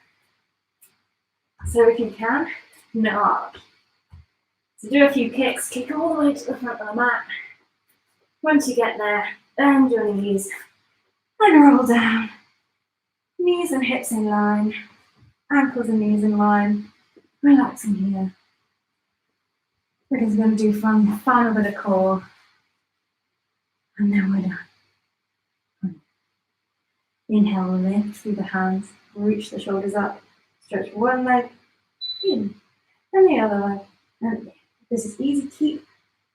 So if you can, no arch. So do a few kicks, kick all the way to the front of the mat. Once you get there, bend your knees and roll down. Knees and hips in line, ankles and knees in line. Relaxing here. We're just going to do final bit of core. And then we're done. Inhale, lift through the hands, reach the shoulders up, stretch one leg in, and the other leg. And this is easy. Keep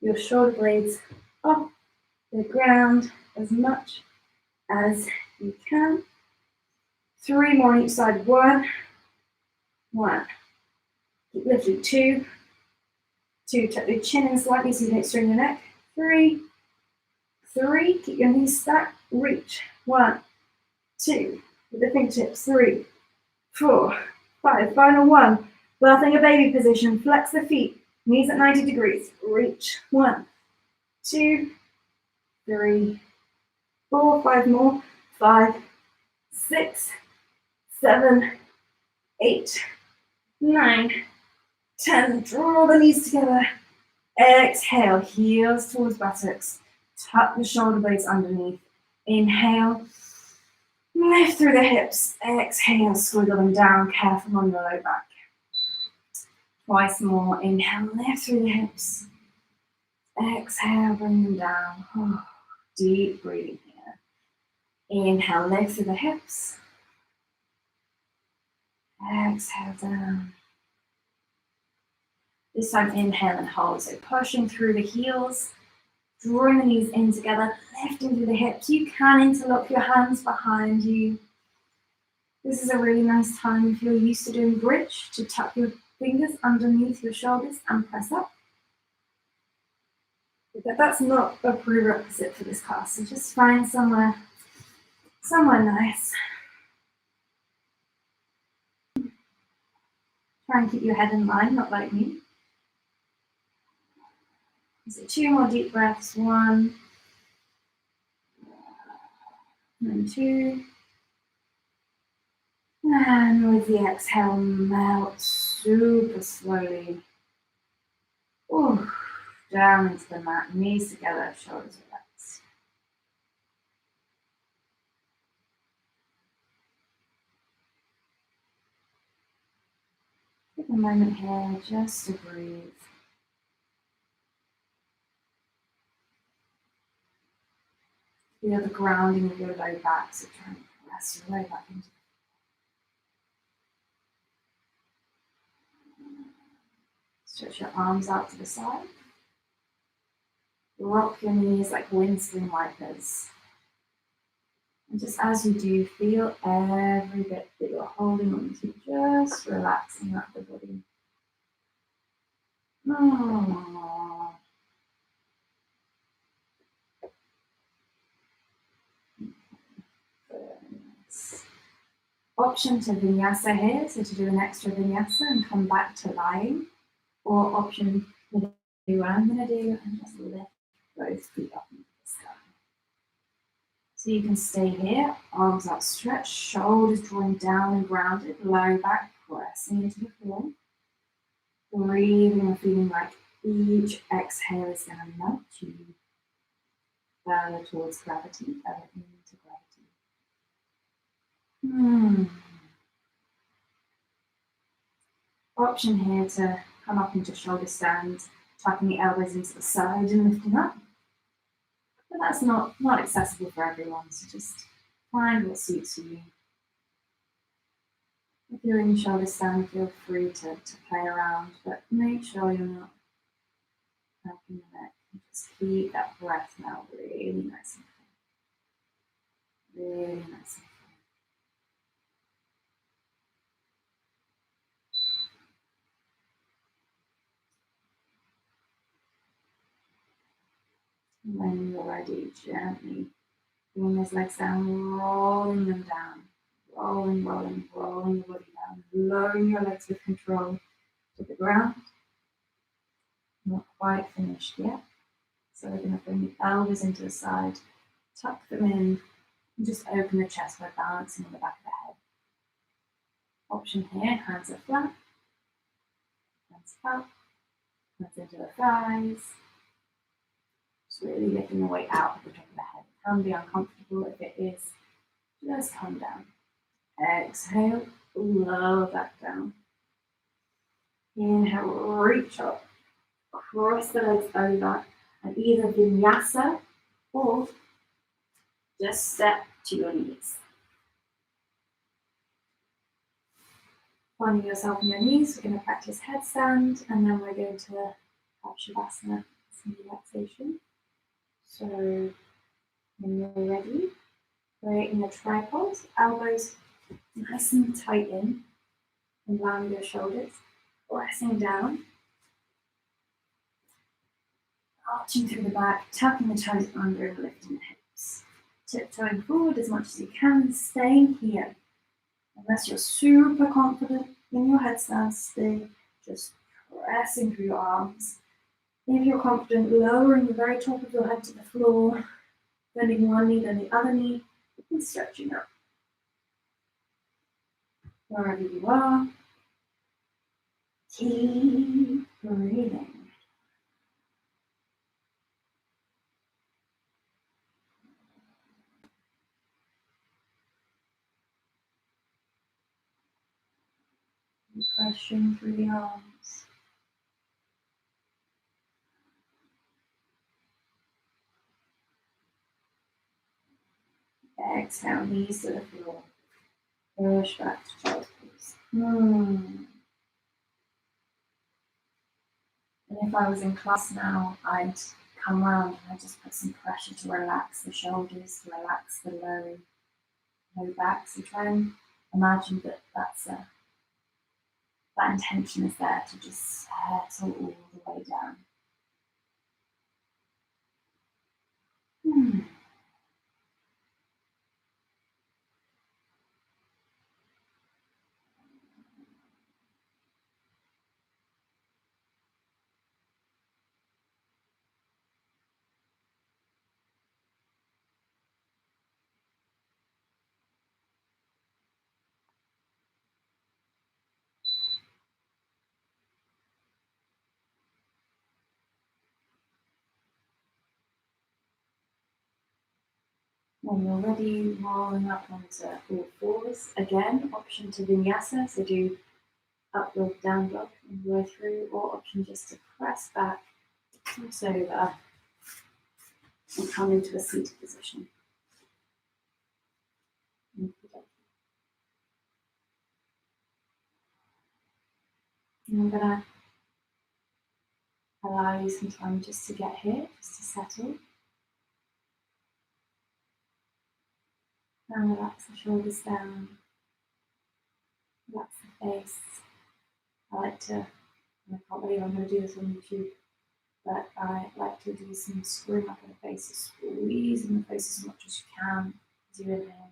your shoulder blades off the ground as much as you can. 3 more on each side. 1. Keep lifting. 2. Tuck your chin in slightly so you don't strain your neck. 3. Keep your knees stacked. Reach. 1, 2. With the fingertips. 3, 4, 5. Final 1. Birthing a baby position. Flex the feet. Knees at 90 degrees. Reach. 1, 2, 3, 4. 5 more. 5, 6, 7, 8, 9, 10. Draw the knees together. Exhale. Heels towards buttocks. Tuck the shoulder blades underneath. Inhale. Lift through the hips. Exhale. Squiggle them down. Careful on your low back. Twice more. Inhale. Lift through the hips. Exhale. Bring them down. Oh, deep breathing here. Inhale. Lift through the hips. Exhale down. This time inhale and hold. So pushing through the heels. Drawing the knees in together, lifting through the hips. You can interlock your hands behind you. This is a really nice time if you're used to doing bridge, to tuck your fingers underneath your shoulders and press up. But that's not a prerequisite for this class, so just find somewhere nice. Try and keep your head in line, not like me. So 2 more deep breaths. 1 and 2. And with the exhale, melt super slowly. Ooh, down into the mat, knees together, shoulders relaxed. Take a moment here just to breathe. Feel the grounding of your low back, so try and press your low back into the floor. Stretch your arms out to the side. Rock your knees like windscreen wipers. And just as you do, feel every bit that you're holding on to, just relaxing out the body. Oh. Option to vinyasa here, so to do an extra vinyasa and come back to lying, or option to do what I'm going to do and just lift both feet up into the sky. So you can stay here, arms outstretched, shoulders drawing down and grounded, low back pressing into the floor. Breathing and feeling like each exhale is going to melt you further towards gravity, further into gravity. Option here to come up into shoulder stands, tucking the elbows into the side and lifting up. But that's not accessible for everyone, so just find what suits you. If you're in shoulder stand, feel free to play around, but make sure you're not cracking the neck. Just keep that breath now really nice and full. Really nice and full. When you're ready, gently bring those legs down, rolling them down. Rolling the body down. Lowering your legs with control to the ground. Not quite finished yet. So we're going to bring the elbows into the side, tuck them in, and just open the chest by balancing on the back of the head. Option here, hands are flat, hands up, hands into the thighs. Just really lifting the weight out of the top of the head. It can be uncomfortable. If it is, just come down. Exhale, lower back down. Inhale, reach up, cross the legs over, and either vinyasa or just step to your knees. Finding yourself on your knees, we're going to practice headstand, and then we're going to have Shavasana, some relaxation. So when you're ready, creating a tripod, elbows nice and tight in, and round your shoulders, pressing down, arching through the back, tucking the toes under and lifting the hips. Tiptoeing forward as much as you can, staying here. Unless you're super confident in your headstand, stay just pressing through your arms. If you're confident, lowering the very top of your head to the floor, bending one knee, then the other knee, and stretching up. Wherever you are, keep breathing. Pressing through the arms. Exhale, knees to the floor. Push back to child's pose. And if I was in class now, I'd come round and I'd just put some pressure to relax the shoulders, to relax the low back. So try and imagine that that intention is there to just settle all the way down. When you're ready, rolling up onto all fours. Again, option to vinyasa, so do up dog, down dog, all the way through, or option just to press back, cross over, and come into a seated position. And I'm going to allow you some time just to get here, just to settle. And relax the shoulders down, relax the face. I like to And I can't believe I'm going to do this on YouTube, but I like to do some screwing up in the face, squeezing the face as much as you can as you inhale.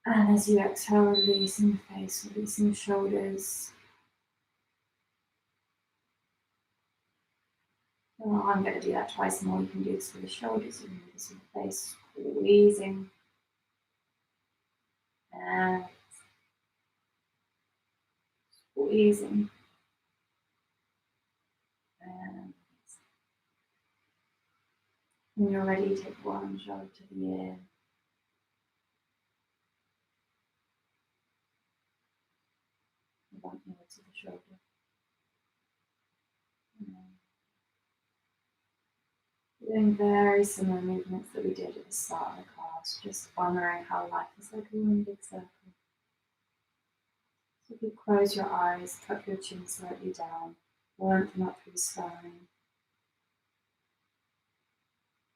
And as you exhale, releasing the face, releasing the shoulders. Oh, I'm going to do that twice more. You can do this with the shoulders, you can do this with the face, squeezing. And squeezing. And when you're ready, take one shoulder to the ear. One ear to the shoulder. Doing very similar movements that we did at the start of the class, just honouring how life is like a one big circle. So if you close your eyes, tuck your chin slightly down, lengthen up through the spine.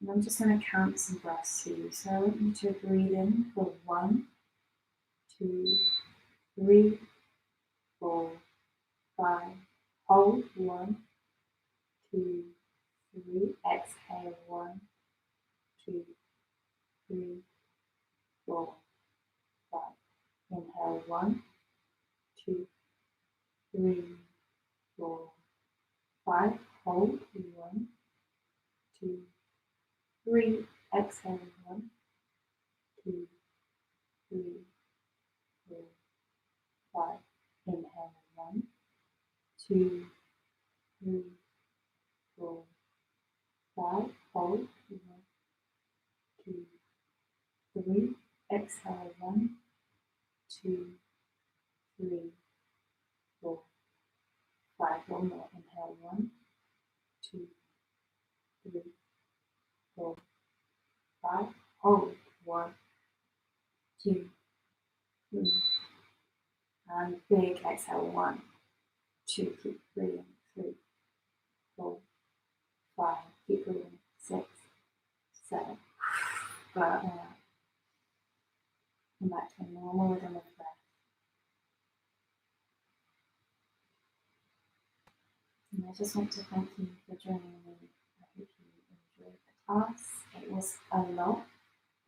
And I'm just going to count some breaths for you. So I want you to breathe in for 1, 2, 3, 4, 5. Hold 1, 2, 3. Exhale 1, 2, 3, 4, 5. Inhale 1, 2, 3, 4, 5. Hold 1, 2, 3. Exhale 1, 2, 3, 4, 5. Inhale 1, 2, 3, 4, 5. Hold 1, 2, 3. Exhale 1, 2, 3, 4, 5. One more. Inhale 1, 2, 3, 4, 5. Hold 1, 2, 3. And big exhale 1, 2. Keep breathing. 3, 4, 5. Keep breathing. 6, 7. Blow out the out. Come back to a normal rhythm of breath. And I just want to thank you for joining me. I hope you enjoyed the class. It was a lot.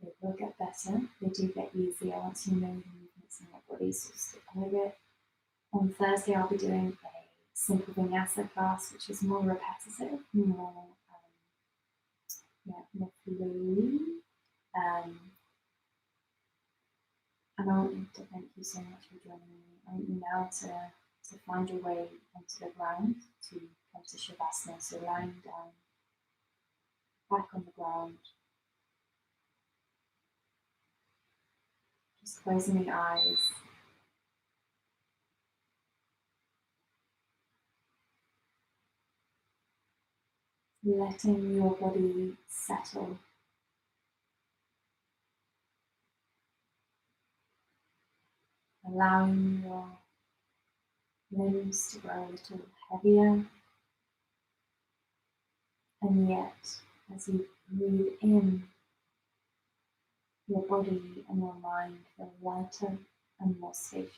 They will get better. They do get easier once you know the movements in your body, so stick with it. On Thursday, I'll be doing a simple vinyasa class, which is more repetitive, more flowy. And I want you to thank you so much for joining me. I want you now to find your way onto the ground to come to Shavasana. So lying down, back on the ground, just closing the eyes. Letting your body settle. Allowing your limbs to grow a little heavier. And yet, as you breathe in, your body and your mind feel lighter and more spacious.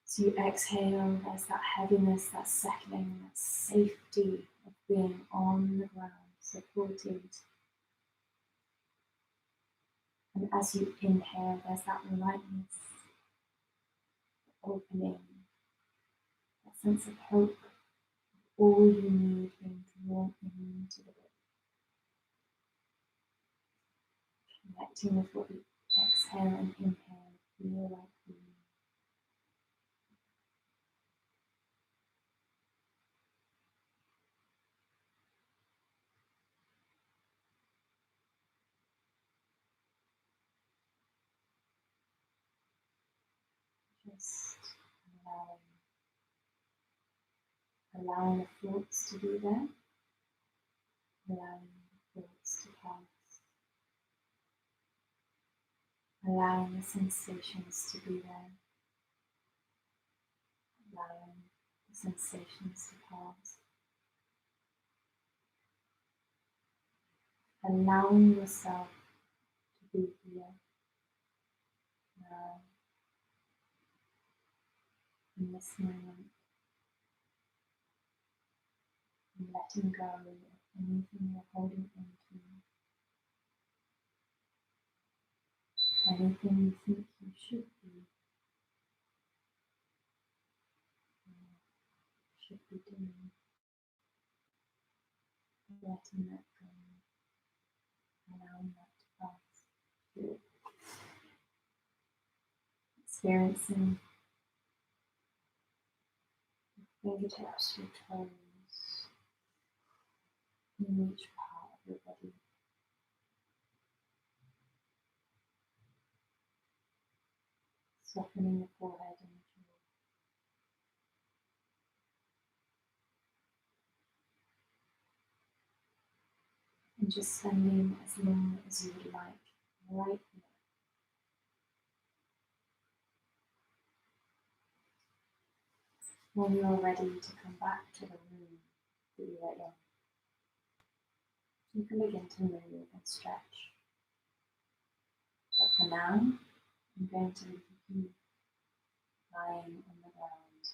So you exhale, there's that heaviness, that settling, that safety of being on the ground, supported. And as you inhale, there's that lightness, opening, that sense of hope, all you need being drawn into the body. Connecting with what you exhale and inhale feel like you. Just allowing the thoughts to be there, allowing the thoughts to pass, allowing the sensations to be there, allowing the sensations to pass, allowing yourself to be here now, in this moment and letting go of anything you're holding onto, anything you think you should be or should be doing, letting that go, allowing that to pass. Experiencing your fingertips, your toes, in each part of your body. Softening the forehead and the jaw. And just spending as long as you would like right here. When you're ready to come back to the room that you were in, you can begin to move and stretch. But for now, I'm going to leave you lying on the ground,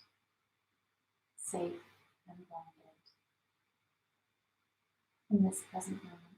safe and grounded in this present moment.